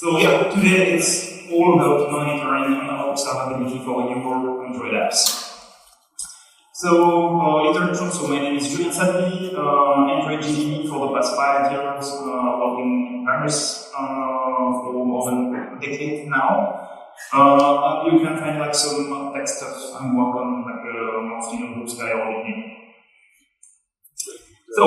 So yeah, today it's all about monitoring and observability for your Android apps. So introduction, so my name is Julien Salvi, Android GD for the past 5 years, working in Paris for more than a decade now. You can find like some tech stuff I'm working on, like mostly on Blue Sky or LinkedIn. So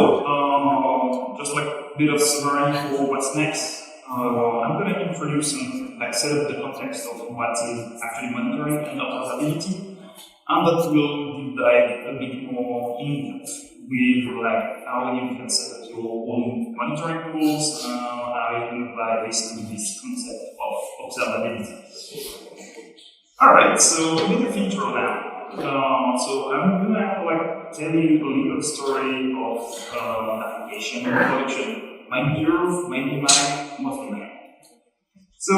just like a bit of summary for what's next. I'm going to introduce and like set up the context of what is actually monitoring and observability, and that will deep dive a bit more in depth with like how you can set up your own monitoring tools, how you can apply this to this concept of observability. Alright, so a bit of intro now. So I'm gonna like tell you a little story of application production. Might be yours, maybe mine, mostly mine. So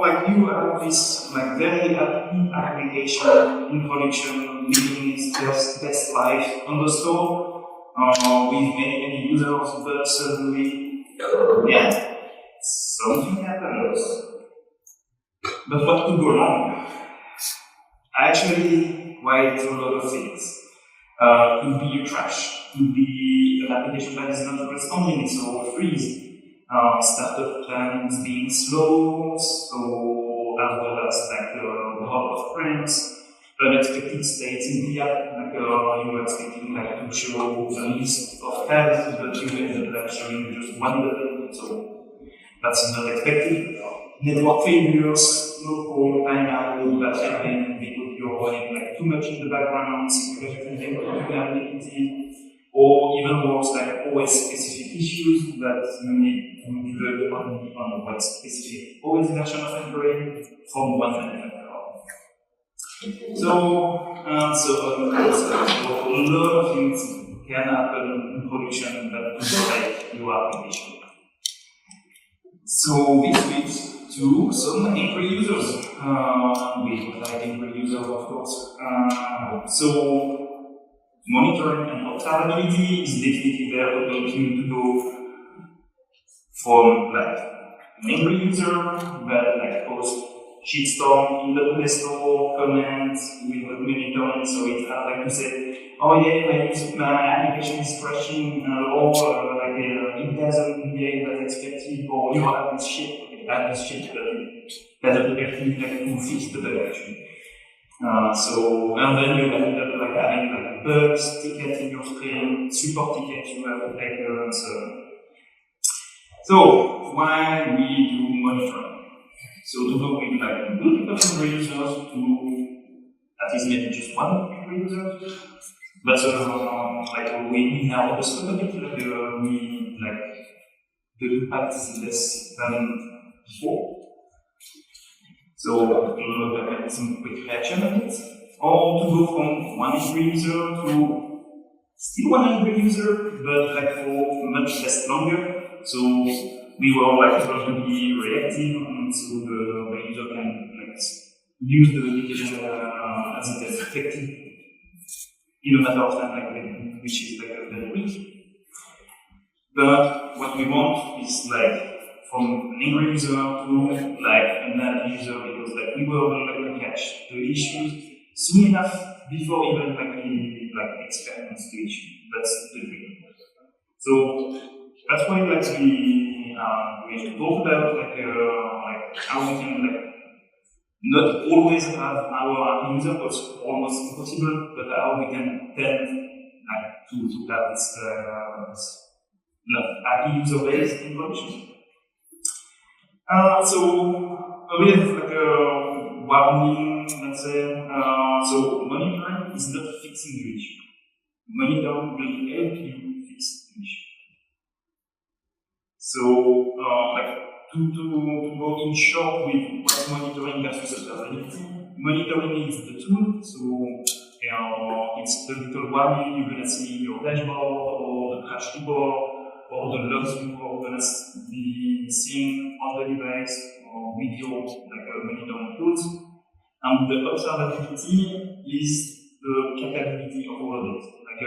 like you have this like very happy application in production, living its best life on the store with many users, but suddenly, yeah, something happens. But what could go wrong? Actually, quite a lot of things. Could be a crash, could be an application that is not responding, so freeze. Startup plans being slow, so as well as like a lot of frames, unexpected states in the app, like you were expecting like to show a list of tabs, but you ended up showing just one button, so that's not expected. Network failures, local timeout that happen because you're running like too much in the background, significant vulnerability, or even worse, like OS specific issues that you need to debug on what specific OS version of Android from one manufacturer. So a lot of things can happen in production that could affect your application. So this leads to some angry users. We like angry users, of course. So monitoring and observability is definitely there to help you to go from like an angry user that like post shitstorm in the Play Store, comments with monitoring, so it's like to say, oh yeah, my application is crashing, or like it doesn't behave as expected, or you have this shit, but it doesn't actually like to fix the bug actually. So, and then you end up like having like bugs, tickets in your screen, support tickets you have to take and so on. So, why we do monitoring? So, to go with like multiple users to at least maybe just one user. But like we now understood a bit like we like the impact is less than before. So look at some quick reaction on it. Or to go from one angry user to still one angry user, but like for much less longer. So we were like able to be reactive, and so the user can like use the application as it is effective in a matter of time, like which is like a very weak. But what we want is like from an angry user to like another user, because like we were able to catch the issues soon enough before even like we like experience the issue. That's the dream. So that's why like we talk about like how we can like not always have our user, but almost impossible, but how we can tend like to have this happy user base in production. So a bit of like a warning, let's say. So monitoring is not fixing the issue. Monitoring will help you fix the issue. So like to go in short with what's monitoring versus observability. Monitoring is the tool, so it's the little warning you're gonna see in your dashboard, or the crash report, or the logs you are going to be seeing on the device or with your like monitoring tools. And the observability is the capability of all of it. Like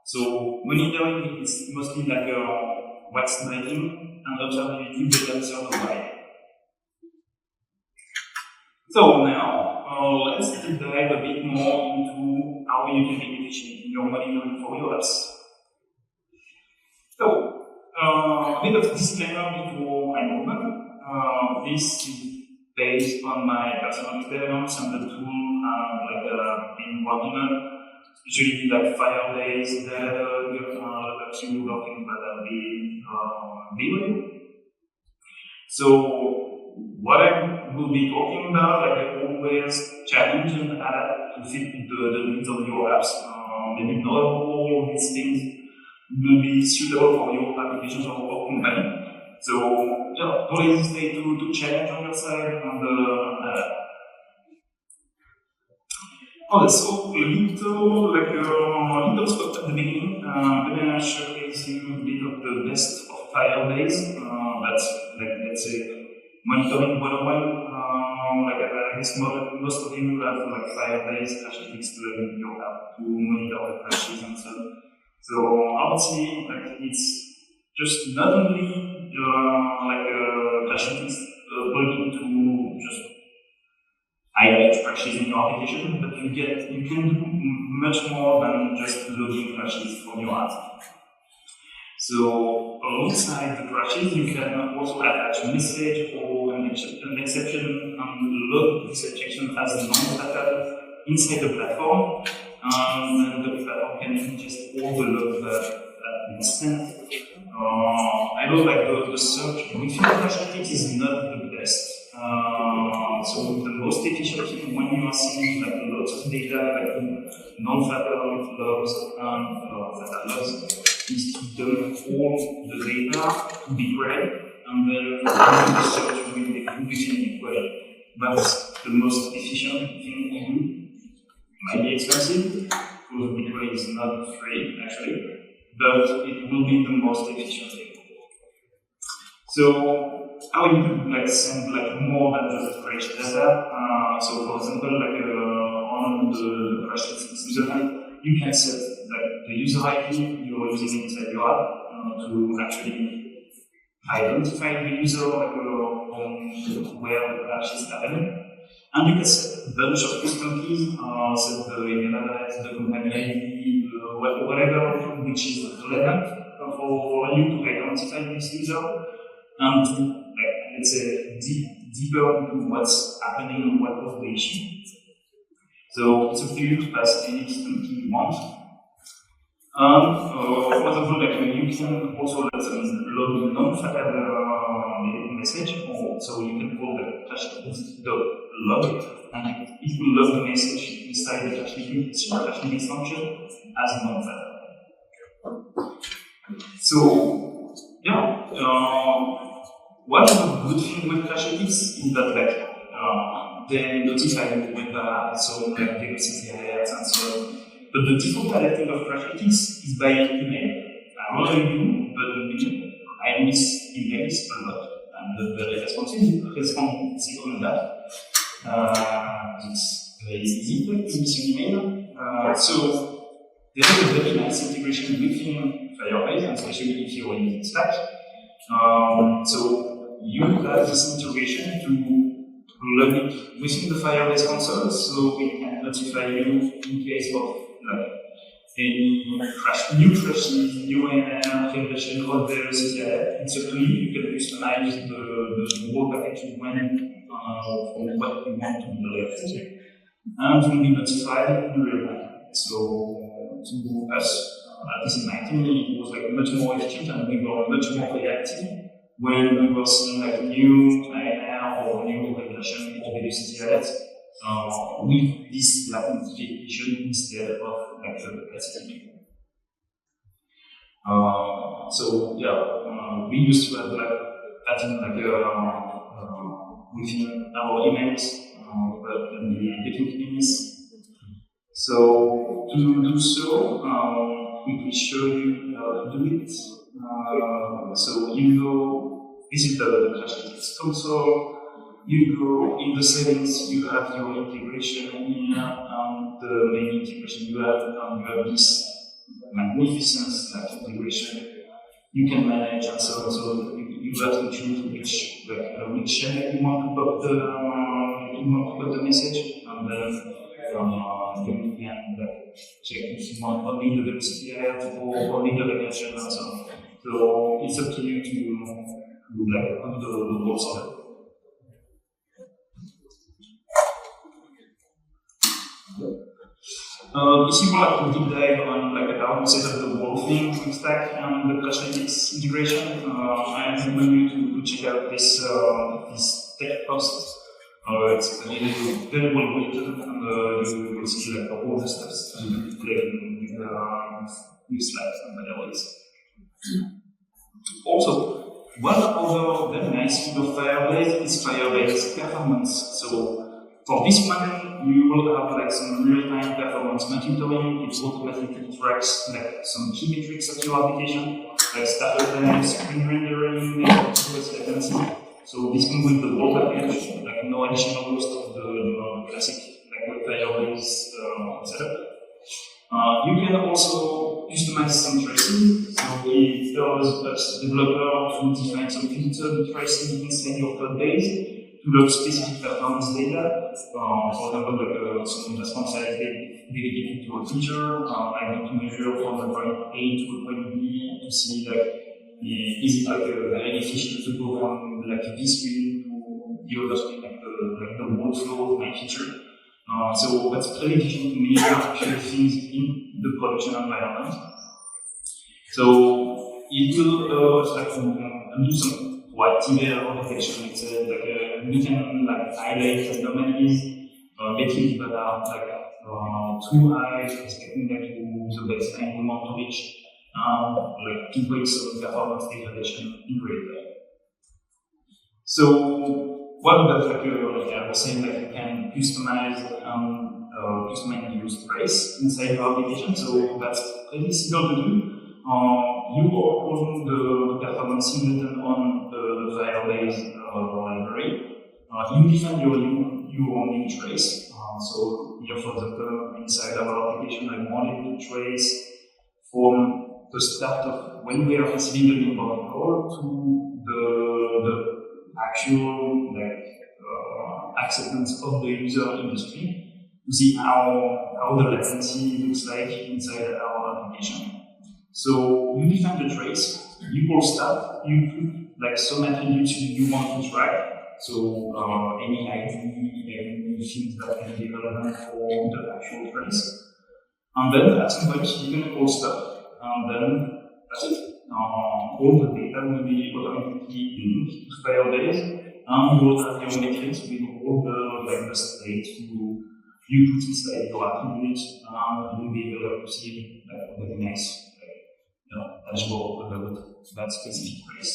so monitoring is mostly like what's breaking, and and observability better served by. So now, let's deep dive a bit more into how you can be efficient in your monitoring for your apps. So, a bit of disclaimer before I move on. This is based on my personal experience and the tool I've been working on. Usually like Firebase, Datadog, a few working that I've been building. So, what I will be talking about, like I always challenge and adapt to fit the needs of your apps. Maybe not all of these things will be suitable for your applications or company. So, yeah, don't hesitate to challenge on your side and adapt. Okay, so a little stuff at the beginning. Then I showcase you a bit of the best of Firebase. That's let's say monitoring 101. I guess most of you have Firebase Crashlytics plugin in your app to monitor the crashes and so on. So I would say it's just not only Crashlytics plugin to just highlight crashes in your application, but you can do much more than just logging crashes from your app. So alongside the crashes, you can also attach a message or an exception and log this exception as a non-fatal inside the platform, and the platform can ingest all the logs that been sent. I know the search within Crashlytics is not the best. So the most efficient thing when you are seeing lots of data, non-fatal logs and fatal logs, is to dump all the data to be read, and then the search will be within BigQuery. That's the most efficient thing to do. It might be expensive, because BigQuery is not free actually, but it will be the most efficient thing. So how you could send more than just crash data. So for example, on the Crashlytics user type, you can set the user ID you're using inside your app to actually identify the user from where the crash is happening. And you can set a bunch of custom keys, set the email address, the company ID, whatever which is relevant for you to identify this user, and to let's say deeper into what's happening and what was the issue. So it's up to you to pass any custom key you want. For example, you can also load non-fatal message, so you can call the log, and it will load the message inside the Crashlytics function as non-fatal. So yeah, one of the good things with Crashlytics is that they notify you when there are some velocity alerts and so on. But the default alerting of Crashlytics is by email. I don't know you, but I miss emails a lot. I'm very responsive on that. It's very easy to miss an email. So there is a very nice integration within Firebase, especially if you're using Slack. So you have this integration to log it within the Firebase console, so it can notify you in case of any new crashes, new NR, regression, or velocity alert. It's up to you. You can customize the whole package when from what you want to be alerted, and you will be notified in real time. So to us, at least in my team, it was much more efficient, and we were much more reactive when we were seeing new INR or new regression or velocity alerts with this notification instead of the classic. So yeah, we used to have that in within our emails, but in the different emails. So to do so, we will show you how to do it. So you go visit the Crashlytics console. You go in the settings, you have your integration here, and the main integration you have this magnificent integration you can manage and so on. So you have to choose which channel you want to put the message, and then you can check if you want only the velocity alert or only the location and so on. So it's up to you to put the whole setup. If you would like to deep dive on how to set up the whole thing with Stack and the Crashlytics integration, I recommend you to check out this tech post. It's very well written, and you will see all the steps with slides and otherwise. Also, one other very nice thing of Firebase is Firebase performance. So for this one, you will have some real-time performance monitoring. It automatically tracks some key metrics of your application, like startup time, screen rendering, request latency. So this comes with the whole package, no additional cost of the classic Firebase setup. You can also customize some tracing. So it allows us developer to define some filtered tracing inside your code base to load specific performance data. For example, some response size dedicated to a feature. I want to measure from the point A to the point B to see is it very efficient to go from this screen to the other screen, the workflow of my feature. So that's pretty efficient to measure actual things in the production environment. So it will allow us to do some proactive error detection. It's we can highlight anomalies, metrics that are too high, expecting to the baseline we want to reach, pinpoint some performance degradation in real time. So what about I was saying you can customize and use trace inside your application. So that's pretty simple to do. You open the performance button on the Firebase library. You define your new trace. So here, for example, inside our application, I wanted to trace from the start of when we are receiving an inbound call to the actual acceptance of the user in the stream to see how the latency looks like inside our application. So you define the trace, you call start, you put some attributes you want to track. So any ID, any things that can be relevant for the actual trace. And then at some point you can call stop, and then that's it. All the data will be automatically linked to Firebase, and you will have your metrics with all the state you put inside your attributes, and you'll be able to see the next dashboard about that specific trace.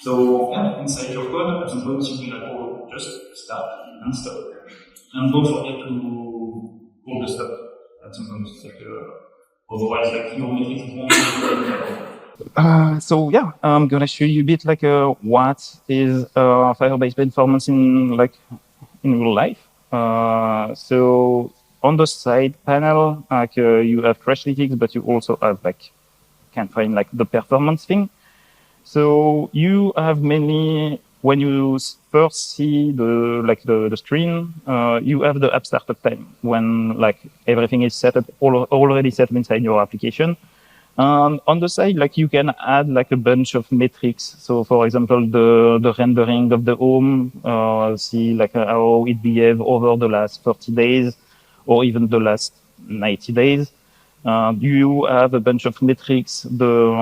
So inside your code, at some point you will just start and stop, and don't forget to hold the stop at some point. Otherwise, your metrics won't be. So yeah, I'm gonna show you a bit what is Firebase performance in real life. So on the side panel, you have Crashlytics, but you also have can find the performance thing. So you have mainly when you first see the screen, you have the app startup time when everything is set up already set up inside your application. On the side, you can add a bunch of metrics. So, for example, the rendering of the home, see how it behaved over the last 30 days, or even the last 90 days. You have a bunch of metrics, the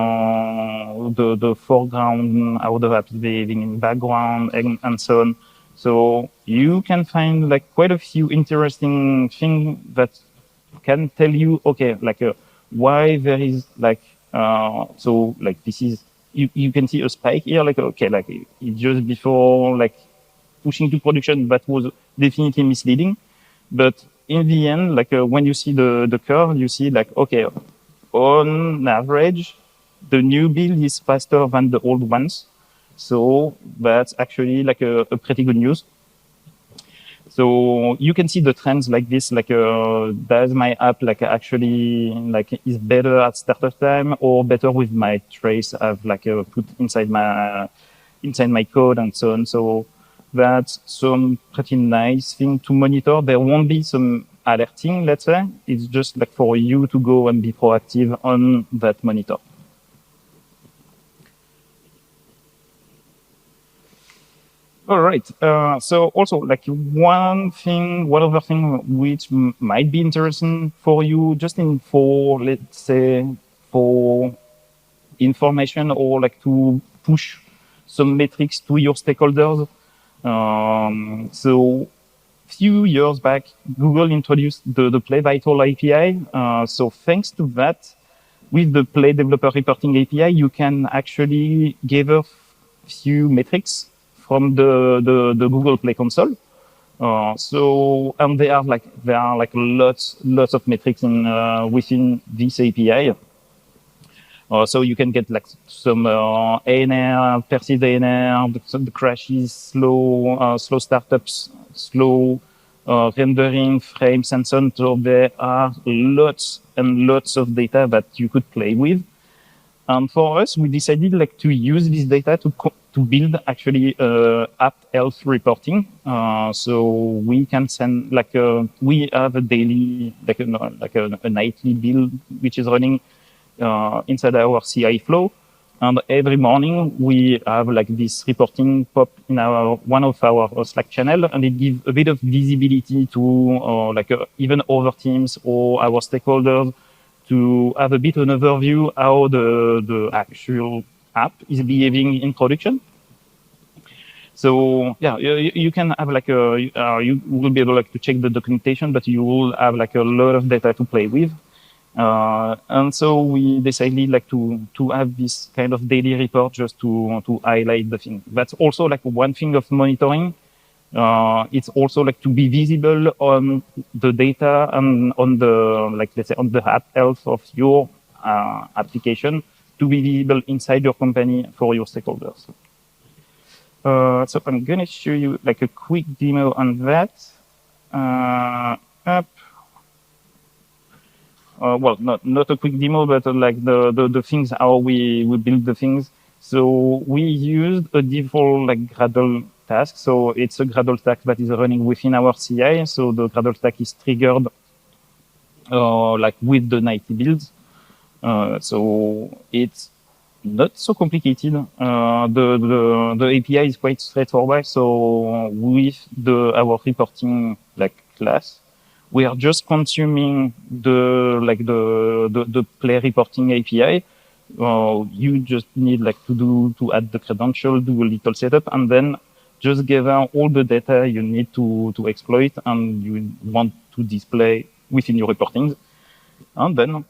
foreground, how the app is behaving in background, and so on. So you can find quite a few interesting things that can tell you, okay, why there is this is you can see a spike here, it's just before pushing to production, that was definitely misleading. But in the end, when you see the curve, you see okay, on average, the new build is faster than the old ones. So that's actually a pretty good news. So you can see the trends like this, like does my app like actually like is better at startup time or better with my trace I've like put inside my code and so on. So that's some pretty nice thing to monitor. There won't be some alerting, let's say. It's just like for you to go and be proactive on that monitor. All right. So also like one other thing which might be interesting for you, just let's say for information or like to push some metrics to your stakeholders. So few years back, Google introduced the Play Vital API. So thanks to that, with the Play Developer Reporting API, you can actually gather few metrics from the Google Play console. And there are like lots of metrics within this API. So you can get like some ANR, perceived ANR, the crashes, slow startups, slow rendering frames, and so on. So there are lots and lots of data that you could play with. And for us, we decided like to use this data to build actually app health reporting. So we can send we have a daily a nightly build which is running inside our CI flow. And every morning we have like this reporting pop in one of our Slack channel, and it gives a bit of visibility to even other teams or our stakeholders to have a bit of an overview how the actual app is behaving in production. So yeah, you can have you will be able to check the documentation, but you will have like a lot of data to play with. And so we decided to have this kind of daily report just to highlight the thing. That's also like one thing of monitoring. It's also like to be visible on the data and on let's say on the app health of your application, to be visible inside your company for your stakeholders. So I'm gonna show you like a quick demo on that. Well, not a quick demo, but like the things, how we build the things. So we used a default like Gradle task. So it's a Gradle stack that is running within our CI. So the Gradle stack is triggered like with the nightly builds. So it's not so complicated. The API is quite straightforward. So with our reporting like class, we are just consuming the Play reporting API. You just need to add the credential, do a little setup, and then just gather all the data you need to exploit and you want to display within your reportings. And then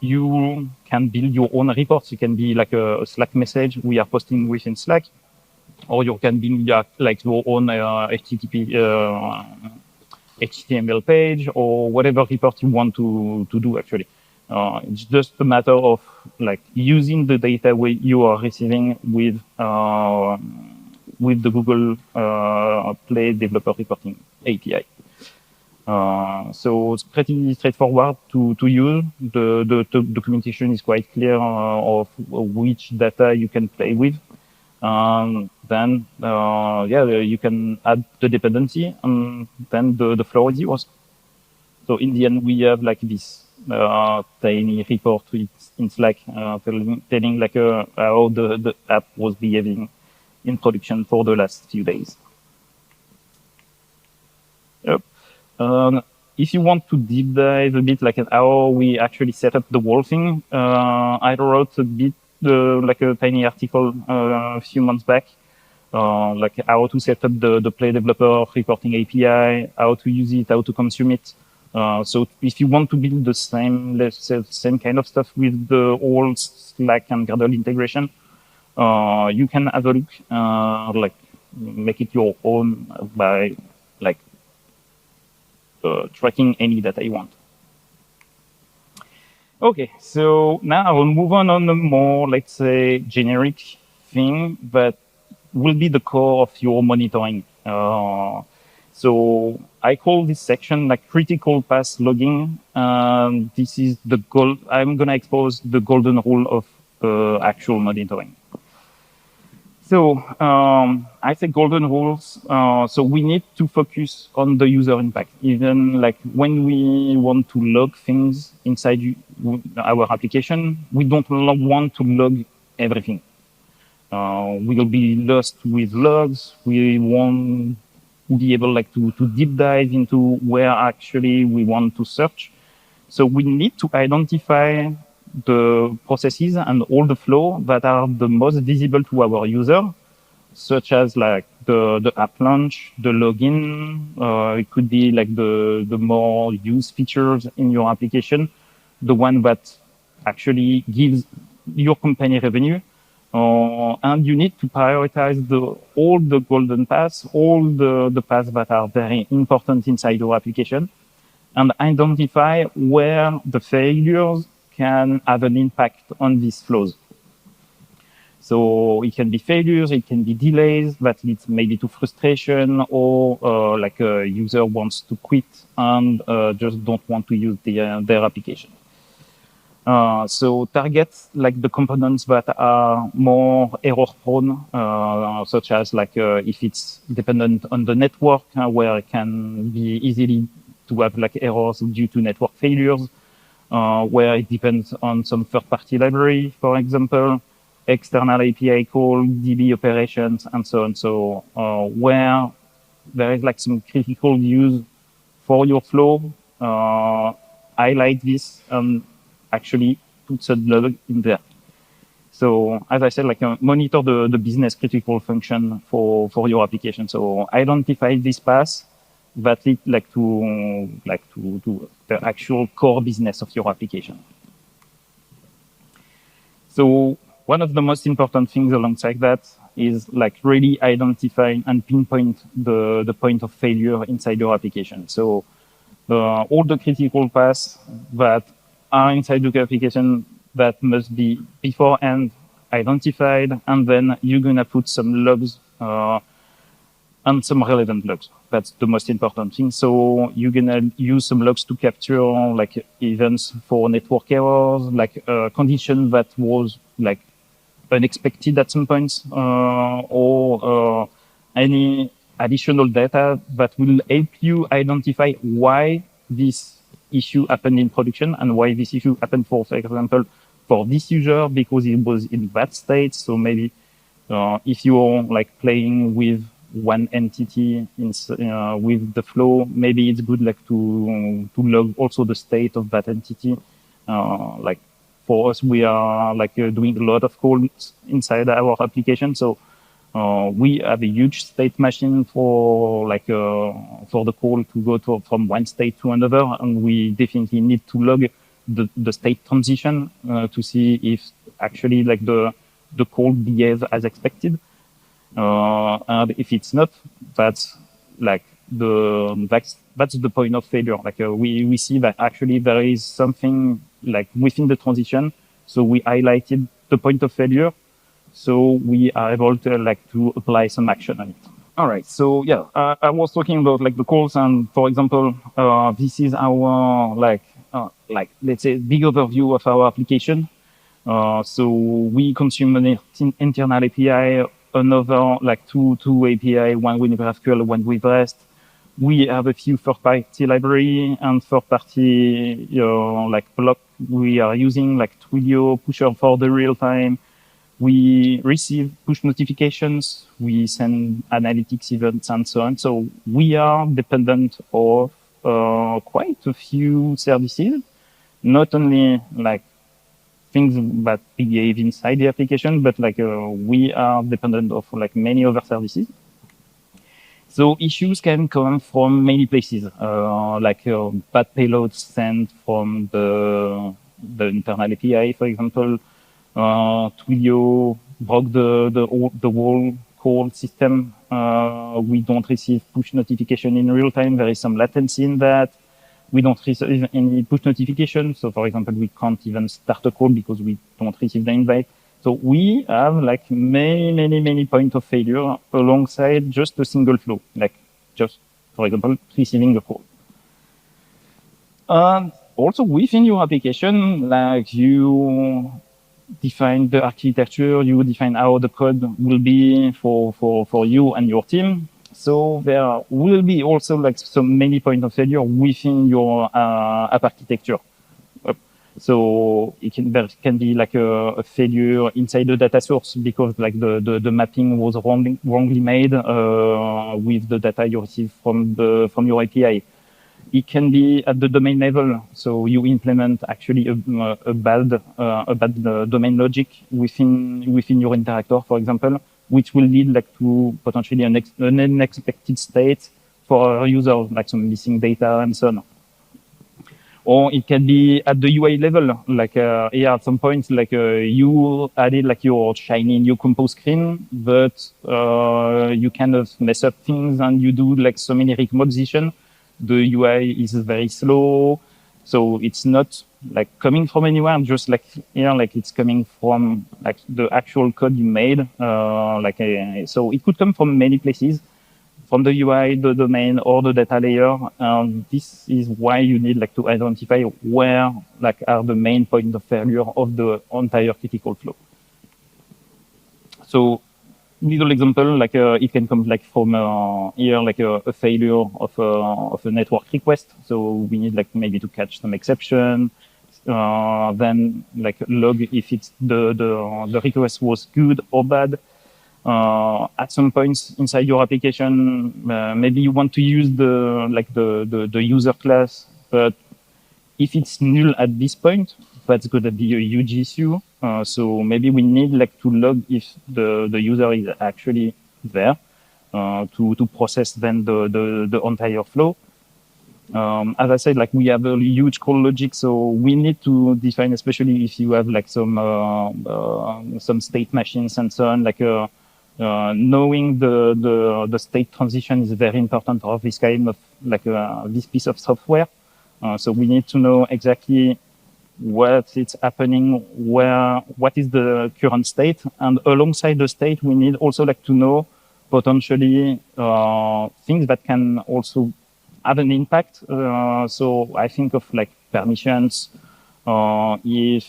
you can build your own reports. It can be like a Slack message we are posting within Slack, or you can build like your own HTML page or whatever report you want to do actually. It's just a matter of like using the data you are receiving with the Google Play Developer Reporting API. So it's pretty straightforward to use. The documentation is quite clear of which data you can play with. Then you can add the dependency, and then the flow is yours. So in the end, we have like this tiny report in Slack telling like how the app was behaving in production for the last few days. Yep. If you want to deep dive a bit like how we actually set up the whole thing, I wrote a bit like a tiny article a few months back, like how to set up the Play Developer Reporting API, how to use it, how to consume it. So if you want to build the same kind of stuff with the old Slack and Gradle integration, you can have a look, make it your own by tracking any data you want. Okay, so now I will move on a more, let's say, generic thing that will be the core of your monitoring. So I call this section like critical path logging. This is the goal. I'm going to expose the golden rule of actual monitoring. So I say golden rules. So we need to focus on the user impact. Even like when we want to log things inside our application, we don't want to log everything. We'll be lost with logs. We won't be able like to deep dive into where actually we want to search. So we need to identify the processes and all the flow that are the most visible to our user, such as like the app launch, the login. It could be like the more used features in your application, the one that actually gives your company revenue. And you need to prioritize all the golden paths, all the paths that are very important inside your application, and identify where the failures can have an impact on these flows. So it can be failures, it can be delays that leads maybe to frustration, or like a user wants to quit and just don't want to use their application. So target like the components that are more error prone, such as like if it's dependent on the network, where it can be easily to have like errors due to network failures, where it depends on some third-party library, for example, external API call, DB operations, and so on. So where there is like some critical use for your flow, highlight this and actually put a log in there. So as I said, like monitor the business critical function for your application. So identify this path that lead like to the actual core business of your application. So one of the most important things alongside that is like really identifying and pinpoint the point of failure inside your application. So all the critical paths that are inside your application that must be beforehand identified, and then you're gonna put some logs and some relevant logs. That's the most important thing. So you're gonna use some logs to capture like events for network errors, like condition that was like unexpected at some points, or any additional data that will help you identify why this issue happened in production and why this issue happened, for example, for this user because it was in that state. So maybe if you're like playing with one entity with the flow, maybe it's good like to log also the state of that entity. Like for us, we are like doing a lot of calls inside our application. So we have a huge state machine for like for the call to go from one state to another, and we definitely need to log the state transition to see if actually like the call behaves as expected. And if it's not, that's like that's the point of failure. Like we see that actually there is something like within the transition. So we highlighted the point of failure. So we are able to like to apply some action on it. All right. So yeah, I was talking about like the calls, and for example, this is our like let's say big overview of our application. So we consume an internal API, another like two API, one with GraphQL, one with REST. We have a few third-party library and third-party like block we are using, like Twilio, Pusher for the real time. We receive push notifications, we send analytics events and so on. So we are dependent of quite a few services, not only like things that behave inside the application, but like we are dependent of like many other services. So issues can come from many places, like bad payloads sent from the internal API, for example. Twilio broke the whole call system. We don't receive push notification in real time. There is some latency in that. We don't receive any push notification. So for example, we can't even start a call because we don't receive the invite. So we have like many points of failure alongside just a single flow, like just for example, receiving a call. Also within your application, like you define the architecture, you define how the code will be for you and your team. So there will be also like some many points of failure within your app architecture. So there can be like a failure inside the data source because like the mapping was wrongly made with the data you receive from your API. It can be at the domain level, so you implement actually a bad domain logic within your interactor, for example, which will lead like to potentially an unexpected state for a user, like some missing data and so on. Or it can be at the UI level, like here at some point, like you added like your shiny new compose screen, but you kind of mess up things and you do like so many recomposition. The UI is very slow, so it's not like coming from anywhere. Just like here, like it's coming from like the actual code you made. So it could come from many places, from the UI, the domain, or the data layer. This is why you need like to identify where like are the main points of failure of the entire critical flow. So little example, like it can come like from here, like a failure of a network request. So we need like maybe to catch some exception. Then like log if it's the request was good or bad. At some points inside your application, maybe you want to use the user class, but if it's null at this point, that's going to be a huge issue. So maybe we need like to log if the user is actually there to process then the entire flow. As I said, like we have a huge call logic, so we need to define, especially if you have like some state machines and so on, like knowing the state transition is very important of this kind of like this piece of software. So we need to know exactly what is happening, what is the current state, and alongside the state, we need also like to know potentially things that can also have an impact. So I think of like permissions, if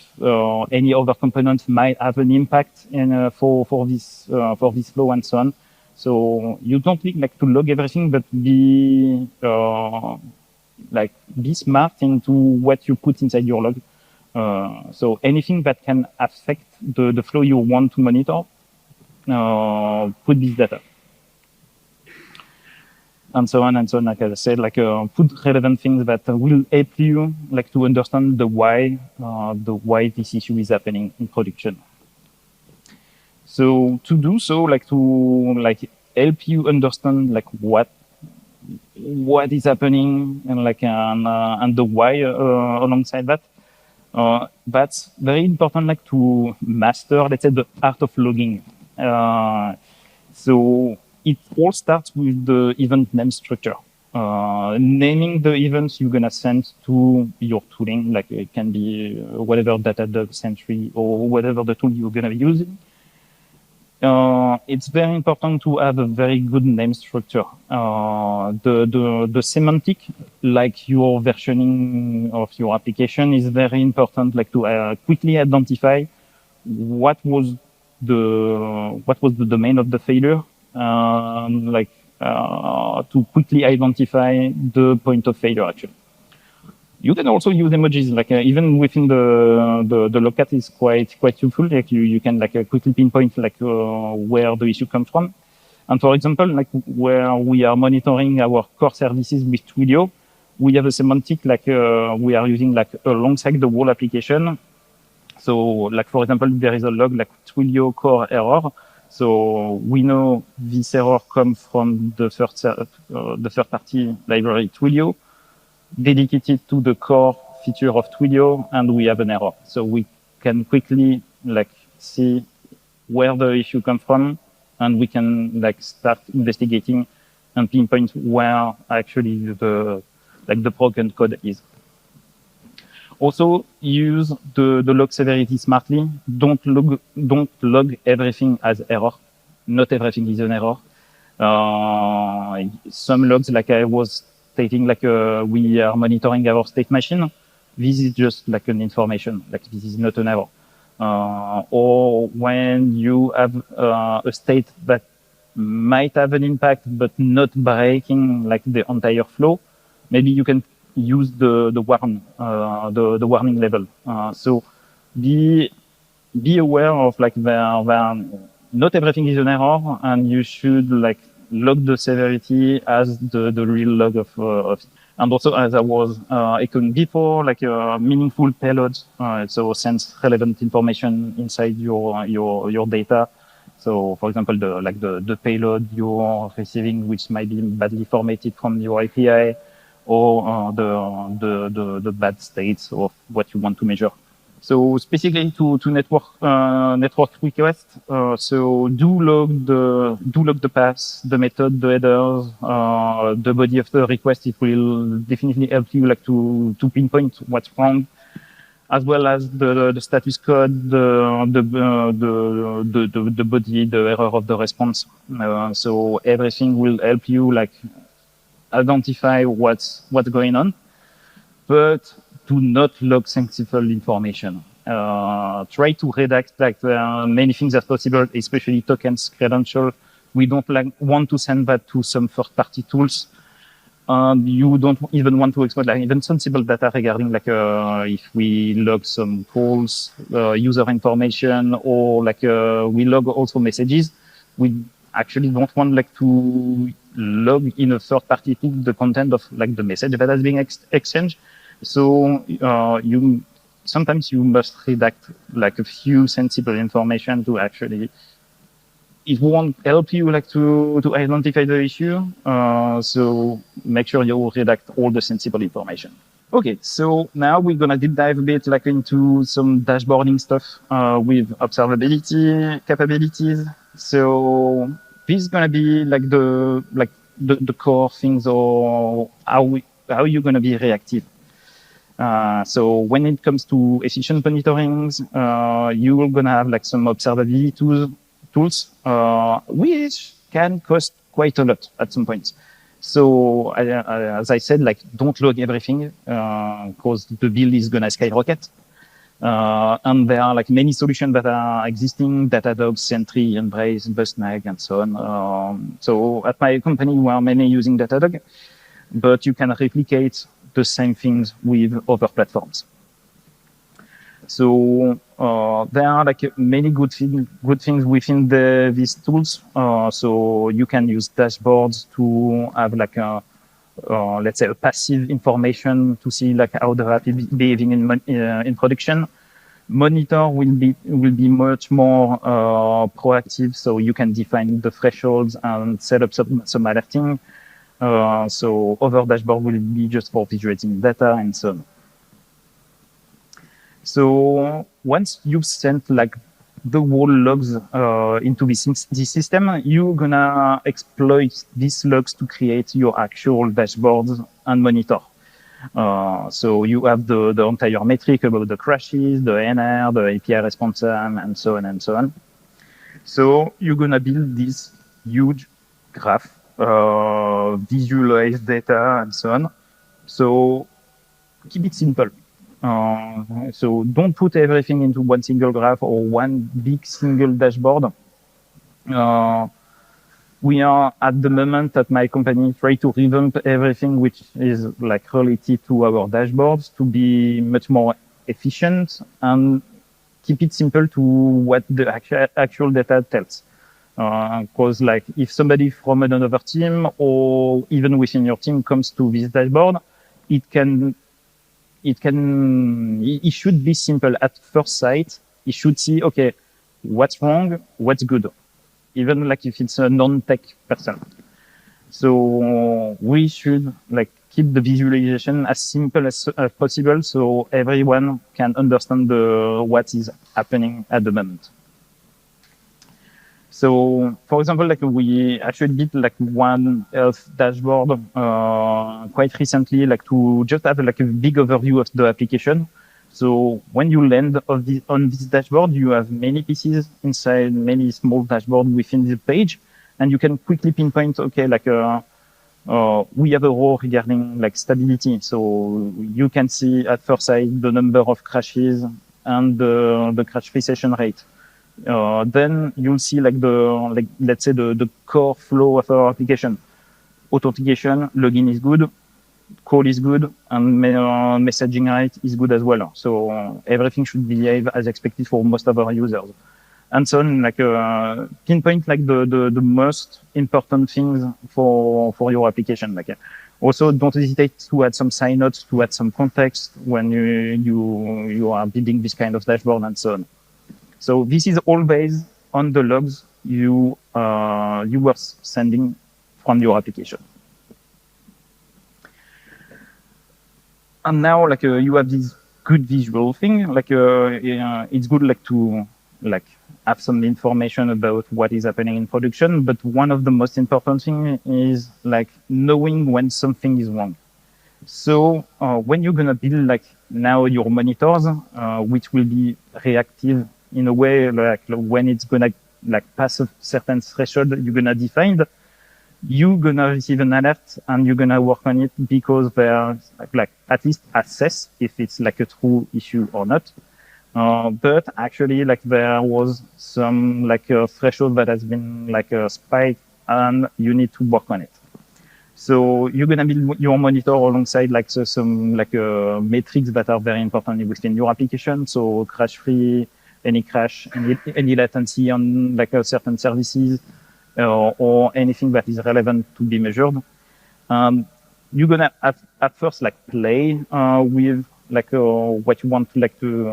any other component might have an impact in for this flow and so on. So you don't need like to log everything, but be smart into what you put inside your log. So anything that can affect the flow you want to monitor, put this data. And so on and so on. Like I said, like put relevant things that will help you like to understand the why this issue is happening in production. So to do so, like to like help you understand like what is happening and like and the why alongside that. That's very important, like to master, let's say, the art of logging. So it all starts with the event name structure. Naming the events you're gonna send to your tooling, like it can be whatever Datadog, Sentry, or whatever the tool you're gonna be using. It's very important to have a very good name structure. The semantic, like your versioning of your application, is very important. Like to quickly identify what was the domain of the failure, to quickly identify the point of failure. Actually, you can also use emojis, like even within the logcat is quite useful. Like you can like quickly pinpoint like where the issue comes from. And for example, like where we are monitoring our core services with Twilio, we have a semantic like we are using like alongside the whole application. So like for example, there is a log like Twilio core error. So we know this error comes from the third party library Twilio, dedicated to the core feature of Twilio, and we have an error. So we can quickly like see where the issue comes from, and we can like start investigating and pinpoint where actually the broken code is. Also use the log severity smartly. Don't log everything as error. Not everything is an error. Some logs, like I was stating, like we are monitoring our state machine. This is just like an information, like this is not an error. Or when you have a state that might have an impact but not breaking like the entire flow, maybe you can use the warning level. So be aware of like not everything is an error, and you should like log the severity as the real log of it. And also, as I was echoing before, like meaningful payloads, so sends relevant information inside your data. So, for example, the payload you're receiving, which might be badly formatted from your API, or the bad states of what you want to measure. So specifically to network request, so do log the paths, the method, the headers, the body of the request. It will definitely help you like to pinpoint what's wrong, as well as the status code, the body, the error of the response. So everything will help you like identify what's going on, but do not log sensitive information. Try to redact like many things as possible, especially tokens, credential. We don't want to send that to some third-party tools. You don't even want to exploit like even sensible data regarding like if we log some calls, user information, or like we log also messages. We actually don't want like to log in a third-party tool the content of like the message that has been exchanged. So sometimes you must redact like a few sensible information to actually. It won't help you like to identify the issue. So make sure you redact all the sensible information. Okay, so now we're gonna deep dive a bit like into some dashboarding stuff with observability capabilities. So this is gonna be like the core things, or how you're gonna be reactive. So when it comes to efficient monitorings, you're gonna have like some observability tools, which can cost quite a lot at some point. So as I said, like don't log everything, because the bill is gonna skyrocket. And there are like many solutions that are existing: Datadog, Sentry, Embrace, Busnag, and so on. So at my company, we are mainly using Datadog, but you can replicate the same things with other platforms. So there are like many good things within these tools. So you can use dashboards to have like let's say a passive information to see like how the app is behaving in production. Monitor will be much more proactive, so you can define the thresholds and set up some alerting. So other dashboard will be just for visualizing data and so on. So once you've sent like the whole logs into this system, you're gonna exploit these logs to create your actual dashboards and monitor. So you have the entire metric about the crashes, the NR, the API response time, and so on and so on. So you're gonna build this huge graph, visualize data, and so on. So keep it simple. So don't put everything into one single graph or one big single dashboard. We are at the moment at my company trying to revamp everything which is like related to our dashboards to be much more efficient and keep it simple to what the actual data tells. Because like if somebody from another team or even within your team comes to this dashboard, it should be simple at first sight. It should see, okay, what's wrong, what's good, even like if it's a non-tech person. So we should like keep the visualization as simple as possible, so everyone can understand what is happening at the moment. So, for example, like we actually did like one health dashboard quite recently, like to just have like a big overview of the application. So when you land on this dashboard, you have many pieces inside many small dashboards within the page, and you can quickly pinpoint, okay, like we have a role regarding like stability. So you can see at first sight the number of crashes and the crash recession rate. Then you'll see like let's say the core flow of our application. Authentication, login is good, call is good, and messaging rate is good as well. So everything should behave as expected for most of our users. And so like pinpoint like the most important things for your application. Like also don't hesitate to add some sign notes, to add some context when you are building this kind of dashboard and so on. So this is all based on the logs you were sending from your application. And now like you have this good visual thing. Like it's good like to like have some information about what is happening in production, but one of the most important thing is like knowing when something is wrong. So when you're gonna build like now your monitors, which will be reactive in a way, like when it's gonna like pass a certain threshold you're gonna define, you're gonna receive an alert and you're gonna work on it because they're like at least assess if it's like a true issue or not. But actually, like there was some like a threshold that has been like a spike, and you need to work on it. So you're gonna build your monitor alongside like some like metrics that are very important within your application. So crash free, any crash, any latency on like certain services, or anything that is relevant to be measured. You're gonna at first like play with like what you want like to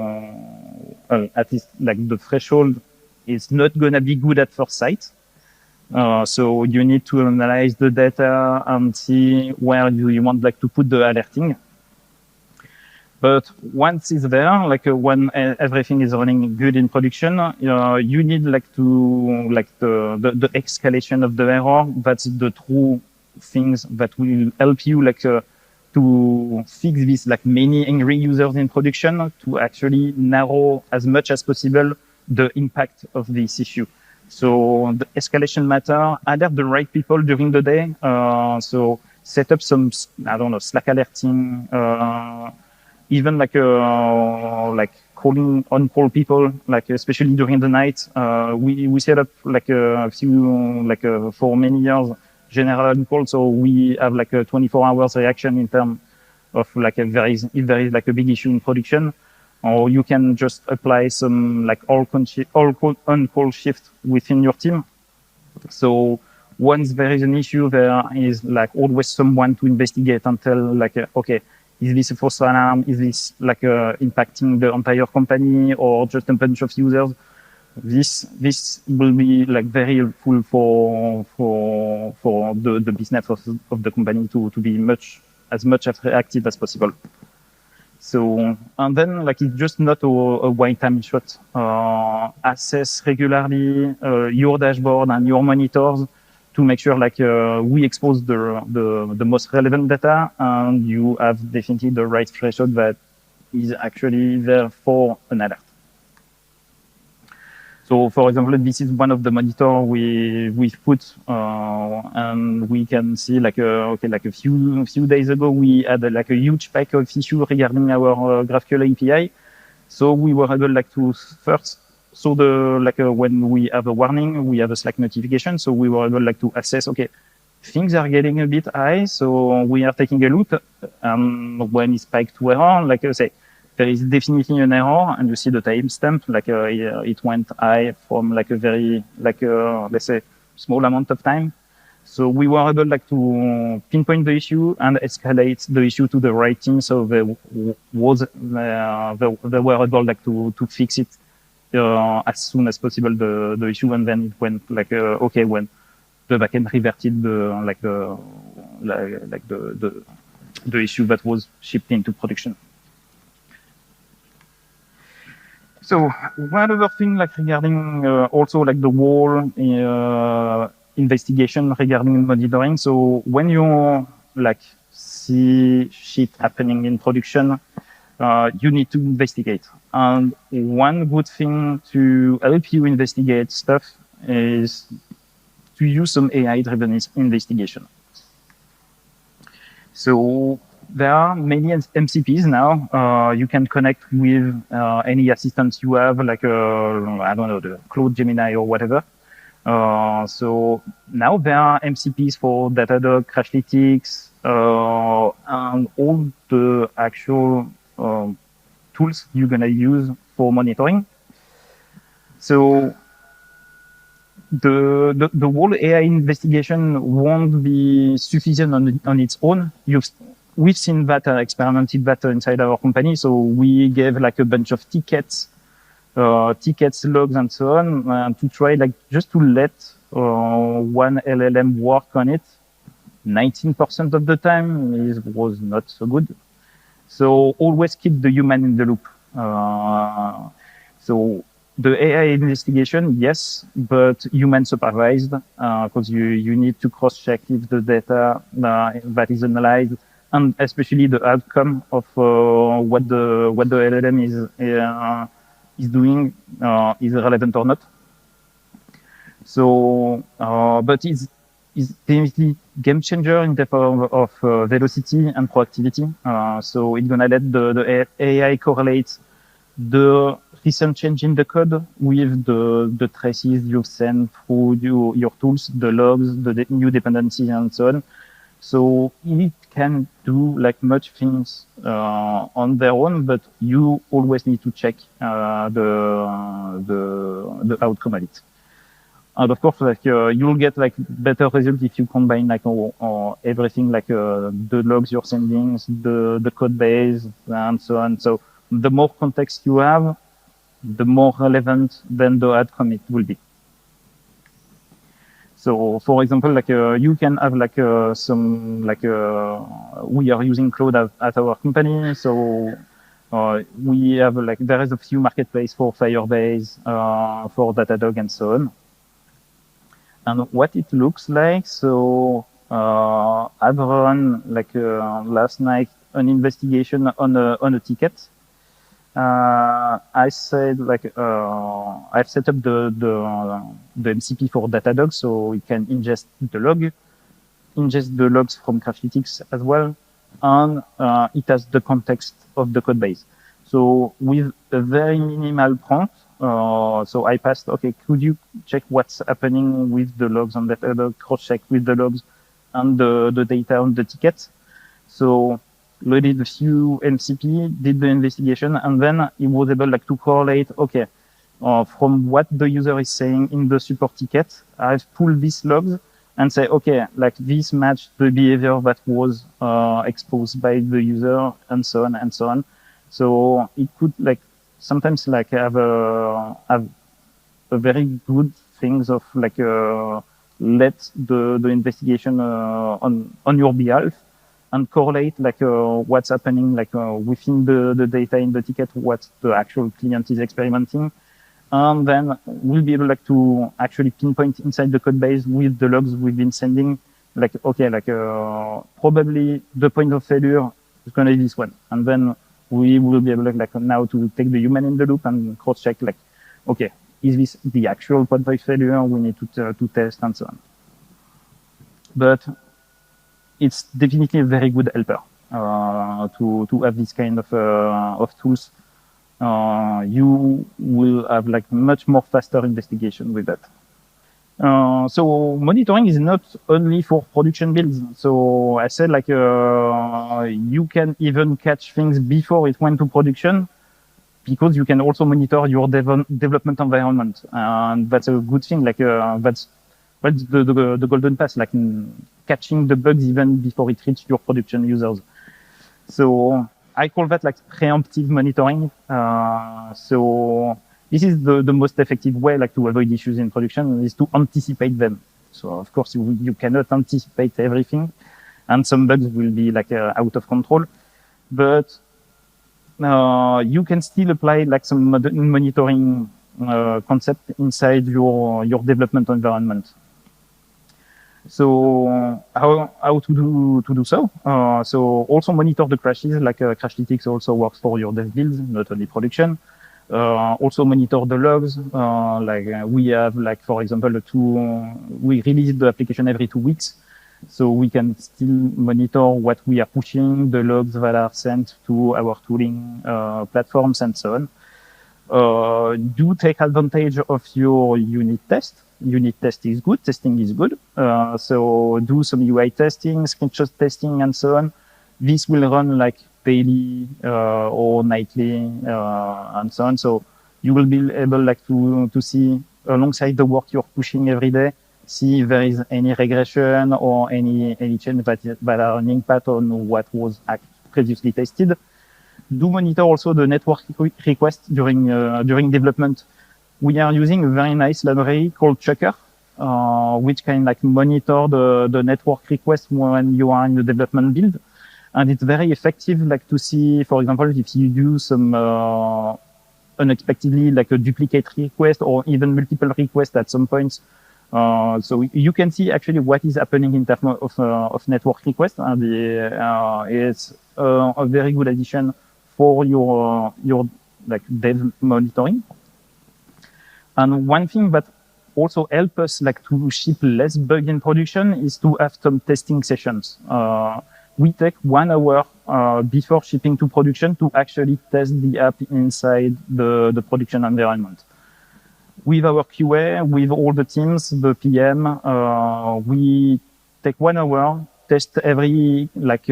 at least like the threshold is not gonna be good at first sight. So you need to analyze the data and see where you want like to put the alerting. But once it's there, like when everything is running good in production, you need like to like the escalation of the error. That's the true things that will help you like to fix this like many angry users in production, to actually narrow as much as possible the impact of this issue. So the escalation matter, alert the right people during the day. So set up some, I don't know, Slack alerting, even like calling on-call people, like especially during the night. We set up like a few, like for many years, general on-call. So we have like a 24 hours reaction in terms of like if there is like a big issue in production, or you can just apply some like on-call shift within your team. So once there is an issue, there is like always someone to investigate and tell like, okay, is this a false alarm? Is this like impacting the entire company or just a bunch of users? This will be like very helpful for the business of the company to be as reactive as possible. So, and then like it's just not a one-time shot. Assess regularly your dashboard and your monitors to make sure like we expose the most relevant data, and you have definitely the right threshold that is actually there for an alert. So, for example, this is one of the monitor we've put, and we can see like a few days ago we had like a huge spike of issue regarding our GraphQL API. So we were able like to first, so when we have a warning, we have a Slack notification. So we were able like to assess, okay, things are getting a bit high, so we are taking a look. When it spiked to error, like I say, there is definitely an error, and you see the timestamp, like it went high from like a very let's say small amount of time. So we were able like to pinpoint the issue and escalate the issue to the right team. So they were able like to fix it as soon as possible the issue, and then it went like okay when the backend reverted the issue that was shipped into production. So one other thing like regarding also like the whole investigation regarding monitoring. So when you like see shit happening in production, you need to investigate. And one good thing to help you investigate stuff is to use some AI-driven investigation. So there are many MCPs now. You can connect with any assistants you have, like I don't know, the Claude, Gemini, or whatever. So now there are MCPs for Datadog, Crashlytics, and all the actual tools you're gonna use for monitoring. So the whole AI investigation won't be sufficient on its own. We've seen that, experimented that inside our company. So we gave like a bunch of tickets, logs, and so on, to try like just to let one LLM work on it. 19% of the time was not so good. So always keep the human in the loop. So the AI investigation, yes, but human supervised, because you need to cross-check if the data that is analyzed, and especially the outcome of what the LLM is doing is relevant or not. So, but it's definitely game changer in terms of velocity and proactivity. So it's gonna let the AI correlate the recent change in the code with the traces you've sent through your tools, the logs, the new dependencies, and so on. So it can do like much things on their own, but you always need to check the outcome of it. And of course, like you'll get like better results if you combine like everything, like the logs you're sending, the code base, and so on. So the more context you have, the more relevant then the outcome it will be. So, for example, like you can have like some like we are using Claude at our company. So we have like there is a few marketplace for Firebase, for Datadog, and so on. And what it looks like, so I've run like last night an investigation on a ticket. I said like I've set up the MCP for Datadog, so it can ingest the logs from Crashlytics as well, and it has the context of the code base. So with a very minimal prompt, so I passed, okay, could you check what's happening with the logs on Datadog, cross-check with the logs and the data on the ticket. So loaded a few MCP, did the investigation, and then it was able like to correlate, okay, from what the user is saying in the support ticket, I've pulled these logs and say, okay, like this matched the behavior that was exposed by the user, and so on and so on. So it could like sometimes like have a very good things of like let the investigation on your behalf and correlate like what's happening like within the data in the ticket, what the actual client is experimenting, and then we'll be able like to actually pinpoint inside the code base with the logs we've been sending, like okay, like probably the point of failure is going to be this one, and then we will be able like now to take the human in the loop and cross check like, okay, is this the actual point of failure? We need to test and so on. But it's definitely a very good helper to have this kind of tools. You will have like much more faster investigation with that. So monitoring is not only for production builds. So I said like you can even catch things before it went to production, because you can also monitor your development environment, and that's a good thing. Like that's the golden path, like catching the bugs even before it reaches your production users. So I call that like preemptive monitoring. So this is the most effective way like to avoid issues in production, is to anticipate them. So of course you cannot anticipate everything, and some bugs will be like out of control, but you can still apply like some monitoring concept inside your development environment. So how to do so? So also monitor the crashes, like Crashlytics also works for your dev builds, not only production. Also monitor the logs. We have, like, for example, we release the application every 2 weeks. So we can still monitor what we are pushing, the logs that are sent to our tooling platforms, and so on. Do take advantage of your unit test. Unit test is good, testing is good. So do some UI testing, screenshot testing, and so on. This will run like daily or nightly and so on. So you will be able like to see alongside the work you're pushing every day, see if there is any regression or any change that are an impact on what was previously tested. Do monitor also the network request during development. We are using a very nice library called Checker, which can like monitor the network request when you are in the development build. And it's very effective, like to see, for example, if you do some unexpectedly like a duplicate request or even multiple requests at some points. So you can see actually what is happening in terms of network requests, and it's a very good addition for your like dev monitoring. And one thing that also help us like to ship less bug in production is to have some testing sessions. We take 1 hour before shipping to production to actually test the app inside the production environment. With our QA, with all the teams, the PM, we take 1 hour, test every like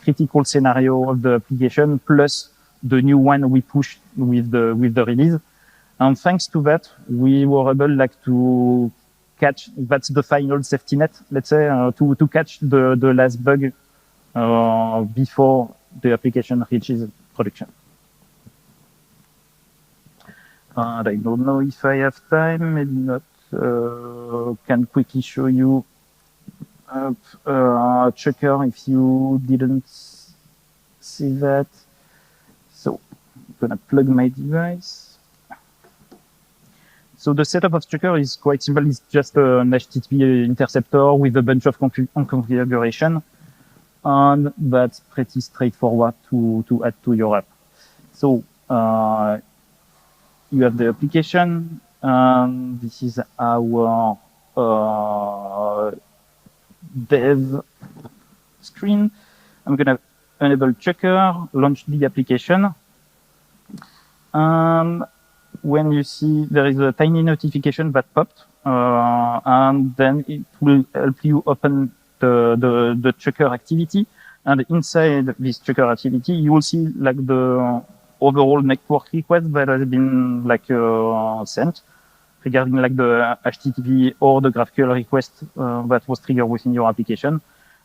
critical scenario of the application plus the new one we push with the release. And thanks to that, we were able like to catch, that's the final safety net, let's say, to catch the last bug before the application reaches production. And I don't know if I have time, maybe not. Can quickly show you Checker if you didn't see that. So I'm gonna plug my device. So the setup of Checker is quite simple. It's just an HTTP interceptor with a bunch of configuration. And that's pretty straightforward to add to your app. So you have the application, and this is our dev screen. I'm gonna enable Checker, launch the application. And when you see there is a tiny notification that popped, and then it will help you open the Checker activity. And inside this Checker activity, you will see like the overall network request that has been like sent regarding like the HTTP or the GraphQL request that was triggered within your application.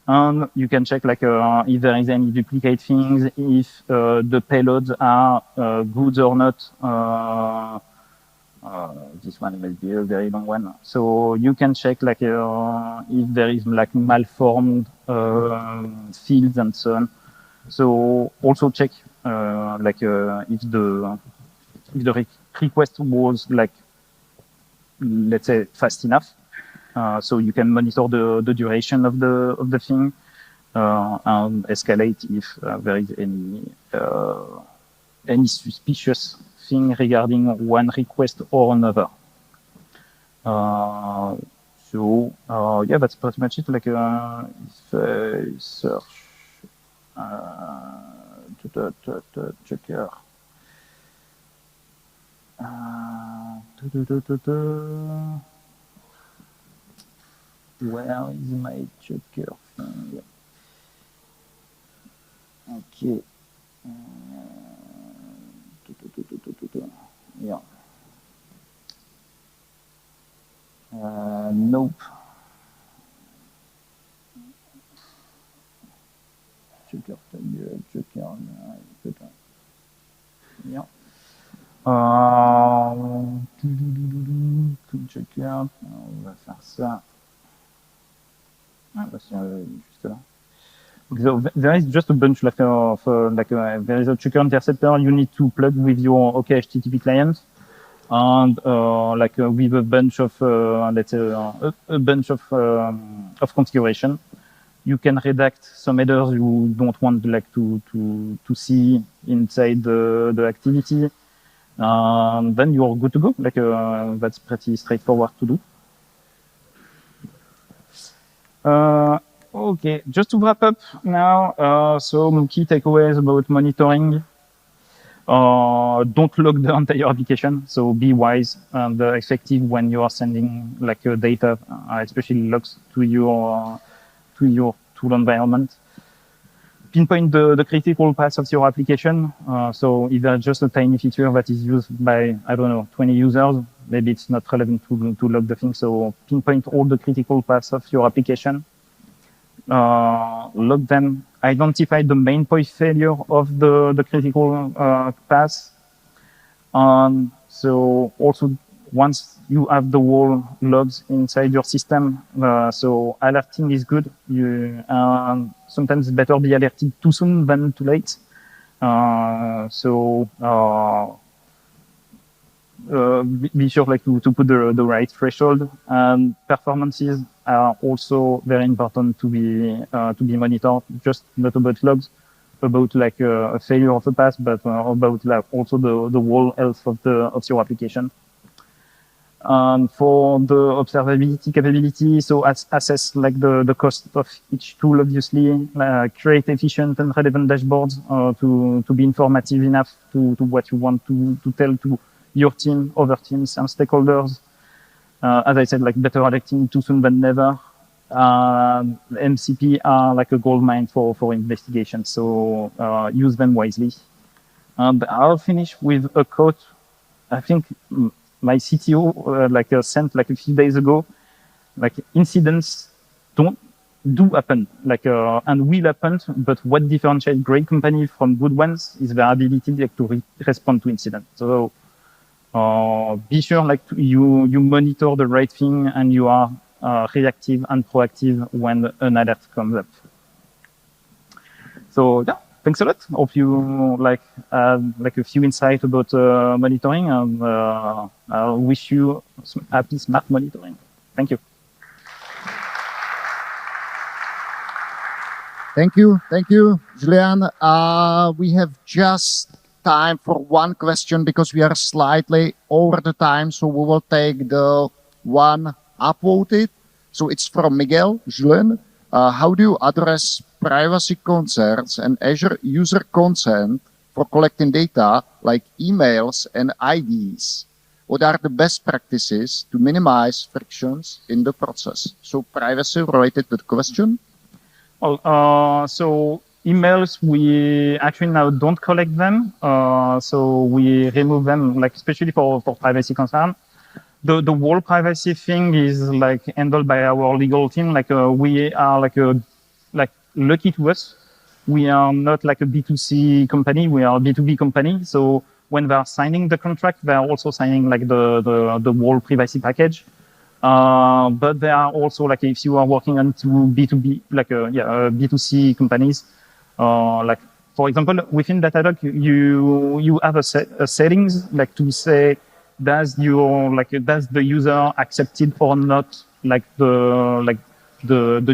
And you can check like if there is any duplicate things, if the payloads are good or not. This one may be a very long one. So you can check like if there is like malformed fields and so on. So also check like if the request was like, let's say, fast enough. So you can monitor the duration of the thing and escalate if there is any suspicious thing regarding one request or another. So yeah, that's pretty much it. Like if I search Checker. Where is my Checker thing? Okay. Yeah. Nope. Checker, Checker. Yeah. Checker. On va faire ça. Ah, bah c'est juste là. So there is just a bunch like of there is a Checker interceptor you need to plug with your OK HTTP client, and with a bunch of let's say a bunch of configuration. You can redact some headers you don't want like to see inside the activity. then you're good to go. That's pretty straightforward to do. Okay, just to wrap up now, some key takeaways about monitoring. Don't log the entire application, so be wise and effective when you are sending data, especially logs to your tool environment. Pinpoint the critical paths of your application. So if there's just a tiny feature that is used by, I don't know, 20 users, maybe it's not relevant to log the thing. So pinpoint all the critical paths of your application. Log them, identify the main point failure of the critical path. So also, once you have the whole logs inside your system, so alerting is good. Sometimes it's better be alerted too soon than too late. Be sure to put the right threshold, and performances are also very important to be monitored. Just not about logs, about a failure of the path, but about also the whole health of your application. For the observability capability, so assess the cost of each tool, obviously, create efficient and relevant dashboards to be informative enough to what you want to tell to your team, other teams, and stakeholders. As I said, better alerting too soon than never. MCP are a gold mine for investigation, so use them wisely. And I'll finish with a quote. I think my CTO sent a few days ago. Incidents do happen, and will happen. But what differentiates great companies from good ones is their ability to respond to incidents. So be sure you monitor the right thing and you are reactive and proactive when an alert comes up. So yeah, thanks a lot. Hope you a few insights about monitoring, and I wish you some happy smart monitoring. Thank you. Thank you, Julien. We have just time for one question because we are slightly over the time, so we will take the one upvoted. So it's from Miguel. Julien, how do you address privacy concerns and Azure user consent for collecting data like emails and IDs? What are the best practices to minimize frictions in the process? So privacy related to the question. So emails, we actually now don't collect them. So we remove them, especially for privacy concern. The whole privacy thing is handled by our legal team. We are lucky to us. We are not a B2C company. We are a B2B company. So when they are signing the contract, they are also signing the whole privacy package. But there are also if you are working on B2B, B2C companies, for example, within Datadog, you have a settings to say, does the user accepted or not the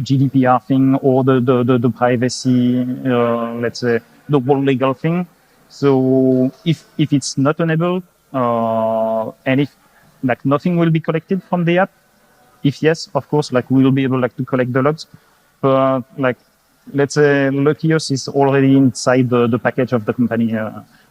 GDPR thing or the privacy, let's say the whole legal thing. So if it's not enabled, and if nothing will be collected from the app, if yes, of course, we will be able to collect the logs. But let's say Luckius is already inside the package of the company.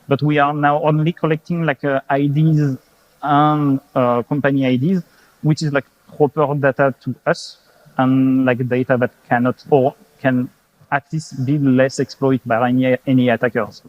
But we are now only collecting IDs and company IDs, which is proper data to us, and data that cannot or can at least be less exploited by any attackers.